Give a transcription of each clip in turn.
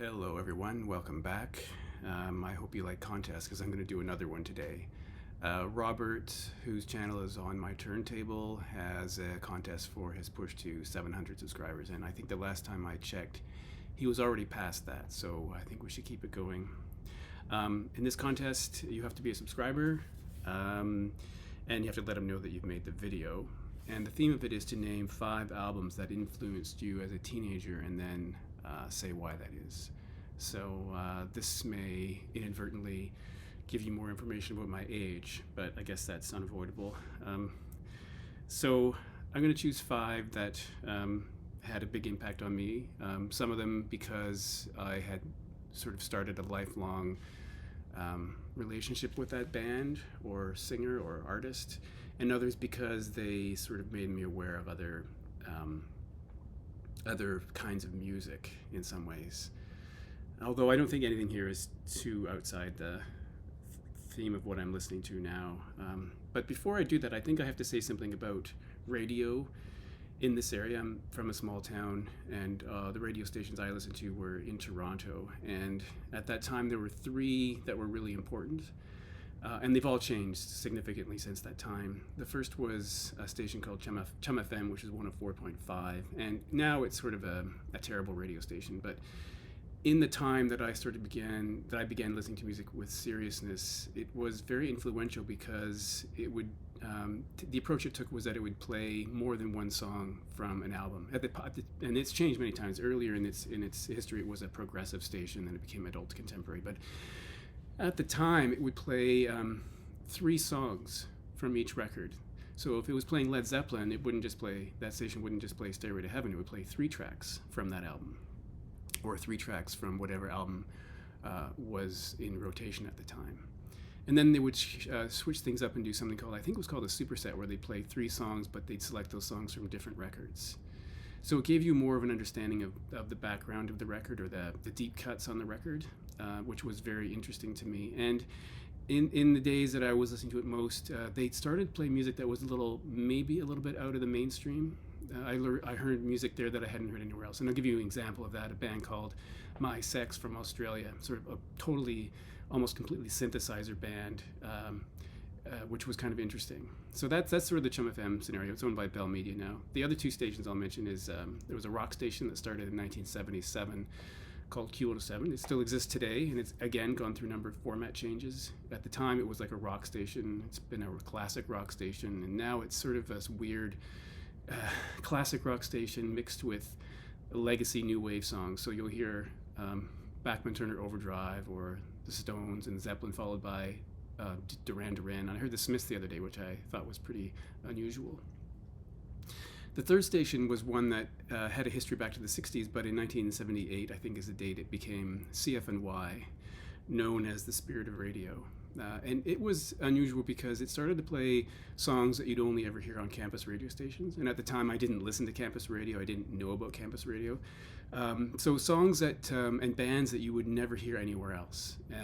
Hello everyone, welcome back. I hope you like contests because I'm going to do another one today. Robert, whose channel is on my Turntable, has a contest for his push to 700 subscribers, and I think the last time I checked, he was already past that, so I think we should keep it going. In this contest, you have to be a subscriber, and you have to let him know that you've made the video. And the theme of it is to name 5 albums that influenced you as a teenager and then say why that is. So this may inadvertently give you more information about my age, but I guess that's unavoidable. So I'm going to choose 5 that had a big impact on me. Some of them because I had sort of started a lifelong relationship with that band or singer or artist, and others because they sort of made me aware of other kinds of music in some ways. Although I don't think anything here is too outside the theme of what I'm listening to now. But before I do that, I think I have to say something about radio in this area. I'm from a small town, and the radio stations I listened to were in Toronto. And at that time, there were 3 that were really important. And they've all changed significantly since that time. The first was a station called Chum FM, which is 104.5, and now it's sort of a terrible radio station. But in the time that I began listening to music with seriousness, it was very influential because it would the approach it took was that it would play more than one song from an album. And it's changed many times. Earlier in its history, it was a progressive station, then it became adult contemporary. But at the time, it would play 3 songs from each record. So if it was playing Led Zeppelin, that station wouldn't just play Stairway to Heaven, it would play 3 tracks from that album, or 3 tracks from whatever album was in rotation at the time. And then they would switch things up and do something called, I think it was called a superset, where they'd play 3 songs, but they'd select those songs from different records. So it gave you more of an understanding of the background of the record, or the deep cuts on the record, which was very interesting to me. And in the days that I was listening to it most, they started playing music that was maybe a little bit out of the mainstream. I heard music there that I hadn't heard anywhere else. And I'll give you an example of that, a band called My Sex from Australia, sort of a totally, almost completely synthesizer band, which was kind of interesting. So that's sort of the Chum FM scenario. It's owned by Bell Media now. The other 2 stations I'll mention is there was a rock station that started in 1977 called Q107. It still exists today, and it's again gone through a number of format changes. At the time, it was like a rock station. It's been a classic rock station, and now it's sort of this weird classic rock station mixed with legacy new wave songs. So you'll hear Bachman Turner Overdrive, or the Stones and Zeppelin, followed by Duran Duran. I heard the Smiths the other day, which I thought was pretty unusual. The third station was one that had a history back to the 60s, but in 1978, I think is the date, it became CFNY, known as the Spirit of Radio. And it was unusual because it started to play songs that you'd only ever hear on campus radio stations. And at the time, I didn't listen to campus radio. I didn't know about campus radio. So songs that and bands that you would never hear anywhere else. It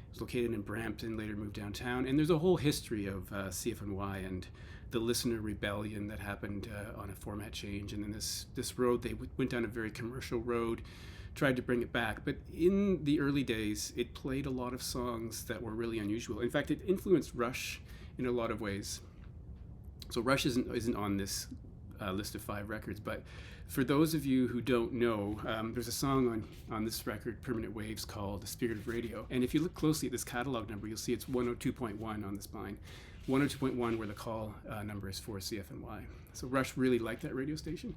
was located in Brampton, later moved downtown. And there's a whole history of CFNY and the listener rebellion that happened on a format change. And then this road, they went down a very commercial road, tried to bring it back. But in the early days, it played a lot of songs that were really unusual. In fact, it influenced Rush in a lot of ways. So Rush isn't on this list of 5 records, but for those of you who don't know, there's a song on this record, Permanent Waves, called The Spirit of Radio. And if you look closely at this catalog number, you'll see it's 102.1 on the spine. 102.1 where the call number is for CFNY. So Rush really liked that radio station.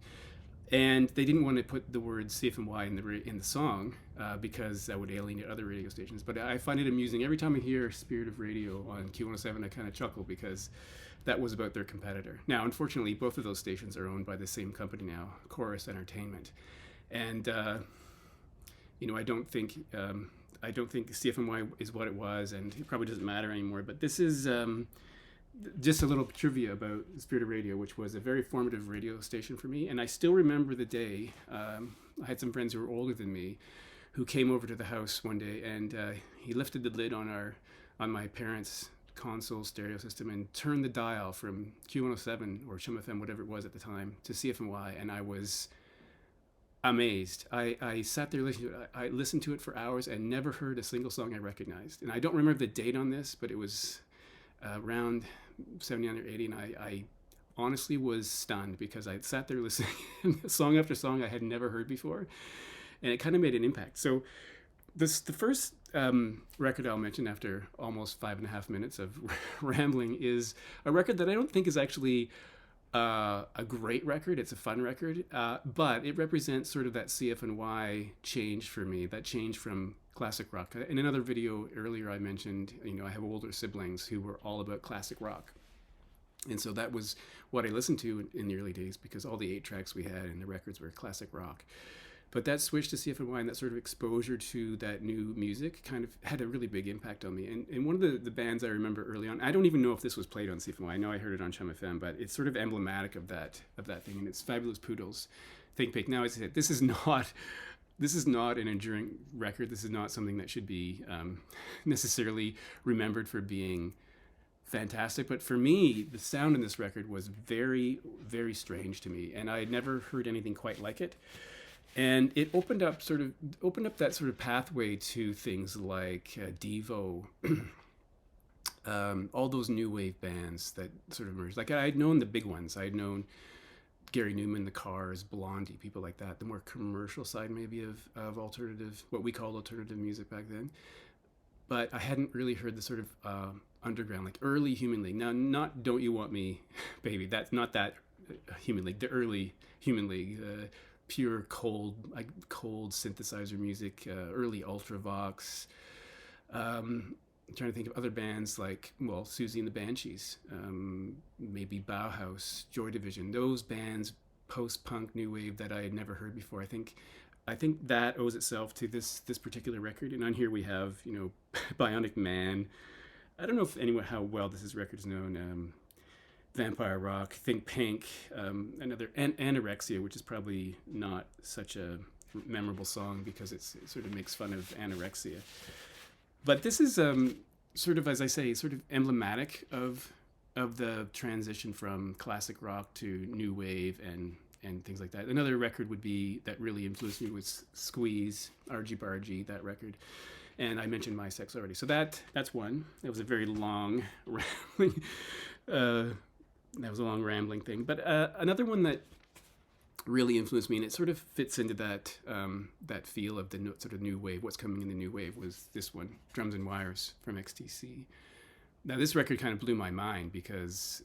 And they didn't want to put the word CFNY in the song because that would alienate other radio stations. But I find it amusing. Every time I hear Spirit of Radio on Q107, I kind of chuckle because that was about their competitor. Now, unfortunately, both of those stations are owned by the same company now, Chorus Entertainment. And, I don't think CFNY is what it was, and it probably doesn't matter anymore. But this is just a little trivia about Spirit of Radio, which was a very formative radio station for me. And I still remember the day. I had some friends who were older than me who came over to the house one day, and he lifted the lid on my parents' console stereo system and turned the dial from Q107 or Chum FM, whatever it was at the time, to CFNY. And I was amazed. I sat there listening to it. I listened to it for hours and never heard a single song I recognized. And I don't remember the date on this, but it was around 79 or 80, and I honestly was stunned because I sat there listening song after song I had never heard before, and it kind of made an impact. So the first record I'll mention after almost 5.5 minutes of rambling is a record that I don't think is actually a great record. It's a fun record, but it represents sort of that CFNY change for me, that change from classic rock. In another video earlier I mentioned, I have older siblings who were all about classic rock. And so that was what I listened to in the early days, because all the 8 tracks we had and the records were classic rock. But that switch to CFNY and that sort of exposure to that new music kind of had a really big impact on me. And one of the bands I remember early on, I don't even know if this was played on CFNY. I know I heard it on Chum FM, but it's sort of emblematic of that thing. And it's Fabulous Poodles, Think Pink. Now, as I said, this is not an enduring record. This is not something that should be necessarily remembered for being fantastic. But for me, the sound in this record was very, very strange to me. And I had never heard anything quite like it. And it opened up that sort of pathway to things like Devo, all those new wave bands that sort of emerged. Like, I'd known the big ones. I'd known Gary Newman, The Cars, Blondie, people like that. The more commercial side maybe of alternative, what we called alternative music back then. But I hadn't really heard the sort of underground, like early Human League. Now, not Don't You Want Me, Baby. That's not that Human League. The early Human League, pure cold synthesizer music, early Ultravox. I'm trying to think of other bands like, Susie and the Banshees, maybe Bauhaus, Joy Division. Those bands, post-punk, new wave that I had never heard before. I think that owes itself to this particular record. And on here we have, Bionic Man. I don't know how well this record is known. Vampire Rock, Think Pink, another Anorexia, which is probably not such a memorable song because it sort of makes fun of anorexia. But this is sort of, as I say, sort of emblematic of the transition from classic rock to new wave and things like that. Another record would be that really influenced me was Squeeze, Argy Bargy, that record. And I mentioned My Sex already. So that's one. That was a very long rambling thing. But another one that really influenced me, and it sort of fits into that feel of the sort of new wave, what's coming in the new wave, was this one, Drums and Wires from XTC. Now, this record kind of blew my mind because,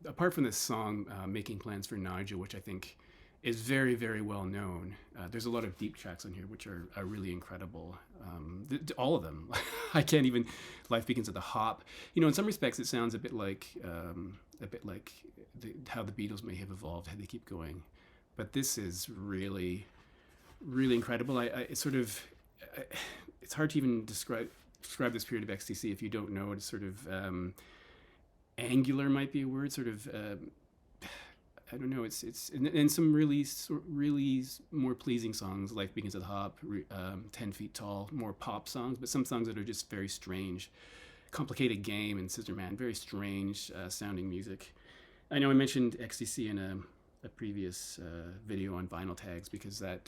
apart from this song, Making Plans for Nigel, which I think is very, very well known, there's a lot of deep tracks on here which are really incredible. All of them. I can't even... Life Begins at the Hop. In some respects, it sounds a bit like how the Beatles may have evolved had they keep going. But this is really, really incredible. It's hard to even describe this period of XTC if you don't know it. It's sort of angular might be a word. Sort of I don't know. It's and some really more pleasing songs. Life Begins at the Hop, 10 Feet Tall, more pop songs, but some songs that are just very strange. Complicated Game and Scissor Man, very strange sounding music. I know I mentioned XTC in a previous video on vinyl tags because I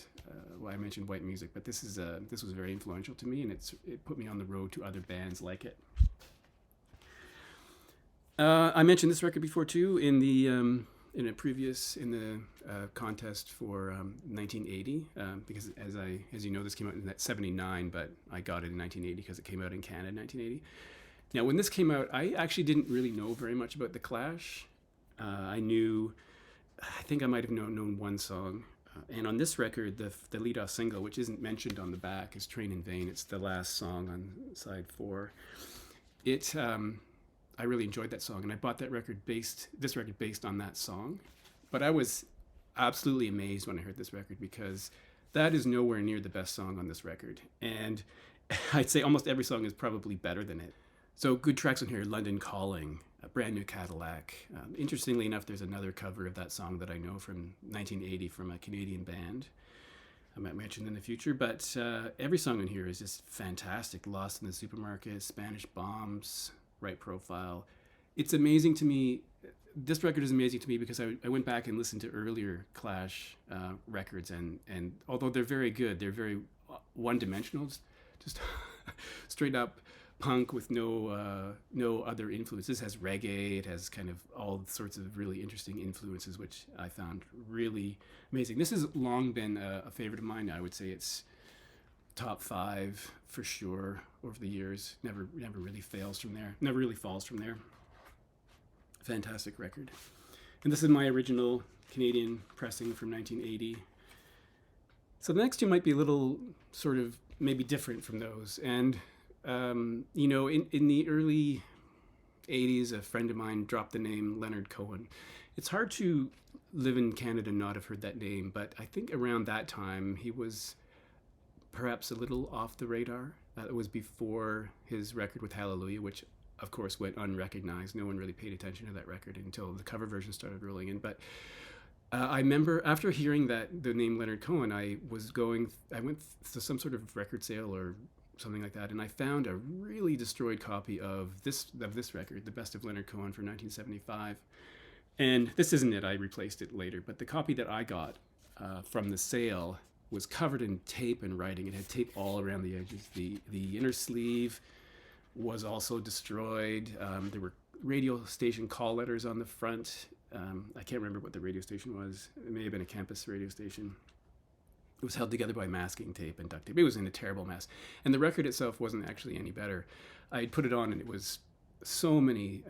mentioned white music, but this was very influential to me, and it put me on the road to other bands like it. I mentioned this record before too in the contest for 1980 because as you know, this came out in 79, but I got it in 1980 because it came out in Canada in 1980. Now, when this came out, I actually didn't really know very much about The Clash. I think I might have known one song. And on this record, the lead-off single, which isn't mentioned on the back, is Train in Vain. It's the last song on side 4. I really enjoyed that song, and I bought this record based on that song. But I was absolutely amazed when I heard this record because that is nowhere near the best song on this record. And I'd say almost every song is probably better than it. So good tracks on here: London Calling, A Brand New Cadillac. Interestingly enough, there's another cover of that song that I know from 1980 from a Canadian band I might mention in the future. But every song on here is just fantastic. Lost in the Supermarket, Spanish Bombs, Right Profile. It's amazing to me this record is amazing to me because I went back and listened to earlier Clash records, and although they're very good, they're very one-dimensional, just straight up punk with no other influences. It has reggae, it has kind of all sorts of really interesting influences, which I found really amazing. This has long been a favorite of mine. I would say it's top 5 for sure over the years. Never really fails from there. Never really falls from there. Fantastic record. And this is my original Canadian pressing from 1980. So the next two might be a little sort of maybe different from those. And, you know, in the early 80s, a friend of mine dropped the name Leonard Cohen. It's hard to live in Canada and not have heard that name, but I think around that time he was perhaps a little off the radar. It was before his record with Hallelujah, which of course went unrecognized. No one really paid attention to that record until the cover version started rolling in. But I remember after hearing that the name Leonard Cohen, I went to some sort of record sale or something like that, and I found a really destroyed copy of this record, The Best of Leonard Cohen for 1975. And this isn't it, I replaced it later, but the copy that I got from the sale was covered in tape and writing. It had tape all around the edges. The inner sleeve was also destroyed. There were radio station call letters on the front. I can't remember what the radio station was. It may have been a campus radio station. It was held together by masking tape and duct tape. It was in a terrible mess. And the record itself wasn't actually any better. I had put it on and it was so many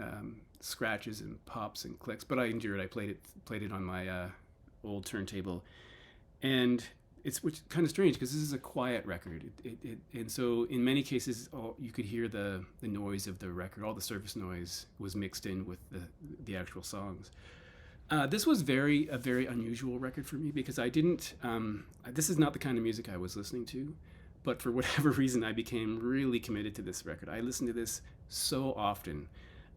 scratches and pops and clicks, but I endured. I played it on my old turntable. And it's which kind of strange because this is a quiet record. And so in many cases, you could hear the noise of the record. All the surface noise was mixed in with the actual songs. This was a very unusual record for me because I didn't. This is not the kind of music I was listening to, but for whatever reason, I became really committed to this record. I listened to this so often.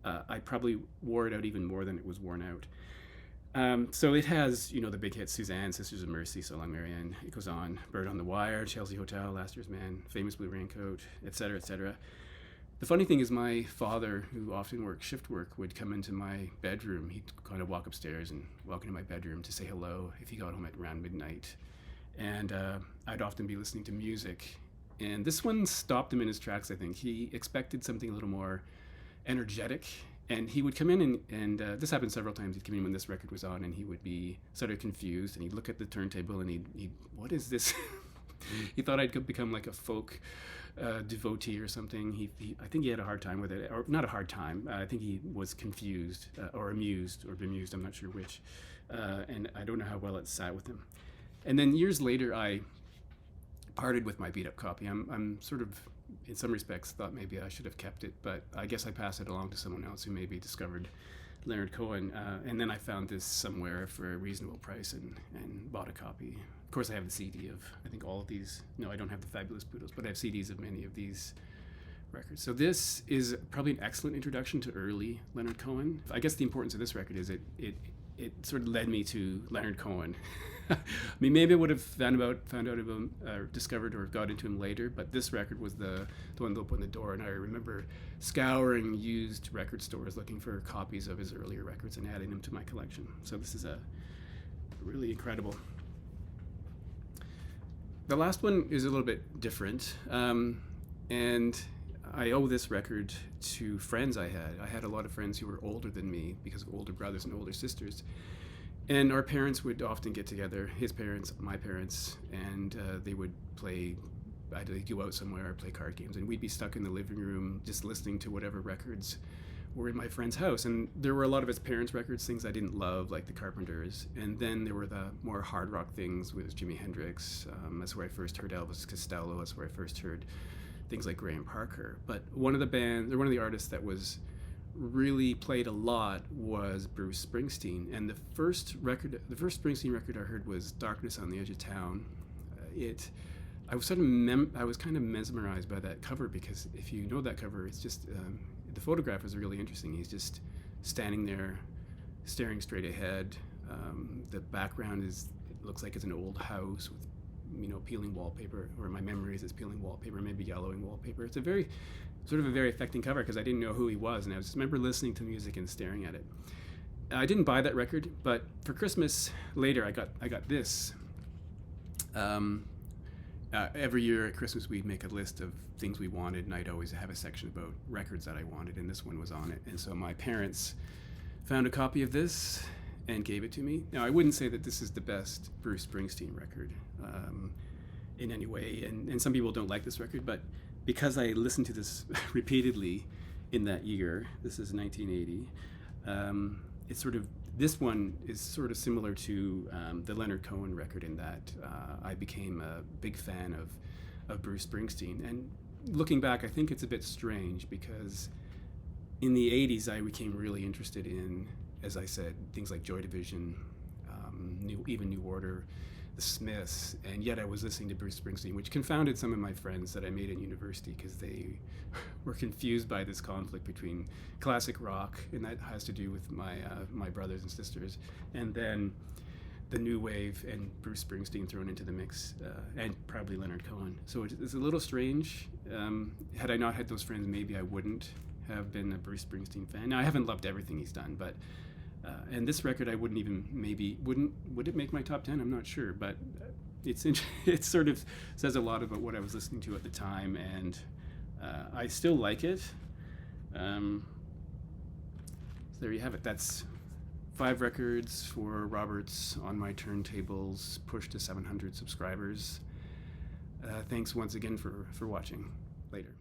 I probably wore it out even more than it was worn out. So it has, you know, the big hits: Suzanne, Sisters of Mercy, So Long Marianne. It goes on: Bird on the Wire, Chelsea Hotel, Last Year's Man, Famous Blue Raincoat, etc., etc. The funny thing is, my father, who often worked shift work, would come into my bedroom. He'd kind of walk upstairs and walk into my bedroom to say hello if he got home at around midnight. And I'd often be listening to music. And this one stopped him in his tracks, I think. He expected something a little more energetic. And he would come in and this happened several times. He'd come in when this record was on and he would be sort of confused. And he'd look at the turntable and he'd what is this? He thought I'd become like a folk devotee or something. I think he had a hard time with it, or not a hard time. I think he was confused or amused or bemused. I'm not sure which. And I don't know how well it sat with him. And then years later, I parted with my beat up copy. I'm sort of, in some respects, thought maybe I should have kept it, but I guess I passed it along to someone else who maybe discovered Leonard Cohen. And then I found this somewhere for a reasonable price and bought a copy. Of course, I have the CD of, I think, all of these. No, I don't have the Fabulous Poodles, but I have CDs of many of these records. So this is probably an excellent introduction to early Leonard Cohen. I guess the importance of this record is it sort of led me to Leonard Cohen. I mean, maybe I would have found out of him, discovered or got into him later, but this record was the one that opened the door, and I remember scouring used record stores looking for copies of his earlier records and adding them to my collection. So this is a really incredible. The last one is a little bit different, and I owe this record to friends I had. I had a lot of friends who were older than me because of older brothers and older sisters. And our parents would often get together, his parents, my parents, and they would play, I'd go out somewhere or play card games, and we'd be stuck in the living room just listening to whatever records were in my friend's house. And there were a lot of his parents' records, things I didn't love, like the Carpenters. And then there were the more hard rock things with Jimi Hendrix. That's where I first heard Elvis Costello. That's where I first heard things like Graham Parker. But one of the artists that was really played a lot was Bruce Springsteen. And the first Springsteen record I heard was Darkness on the Edge of Town. I was kind of mesmerized by that cover, because if you know that cover, it's just the photograph is really interesting. He's just standing there, staring straight ahead. The background looks like it's an old house with, you know, peeling wallpaper, or in my memories it's peeling wallpaper, maybe yellowing wallpaper. It's a very affecting cover because I didn't know who he was, and I just remember listening to music and staring at it. I didn't buy that record, but for Christmas later, I got this. Um, every year at Christmas, we'd make a list of things we wanted, and I'd always have a section about records that I wanted, and this one was on it. And so my parents found a copy of this and gave it to me. Now, I wouldn't say that this is the best Bruce Springsteen record in any way, and some people don't like this record, but because I listened to this repeatedly in that year, this is 1980, it's sort of, this one is sort of similar to the Leonard Cohen record in that I became a big fan of Bruce Springsteen. And looking back, I think it's a bit strange because in the 80s I became really interested in, as I said, things like Joy Division, even New Order, the Smiths, and yet I was listening to Bruce Springsteen, which confounded some of my friends that I made in university because they were confused by this conflict between classic rock, and that has to do with my brothers and sisters, and then the new wave and Bruce Springsteen thrown into the mix, and probably Leonard Cohen. So it's a little strange. Had I not had those friends, maybe I wouldn't have been a Bruce Springsteen fan. Now, I haven't loved everything he's done, but and this record I wouldn't even, would it make my top 10? I'm not sure, but it sort of says a lot about what I was listening to at the time, and I still like it. So there you have it. That's 5 records for Roberts on my turntables, push to 700 subscribers. Thanks once again for watching. Later.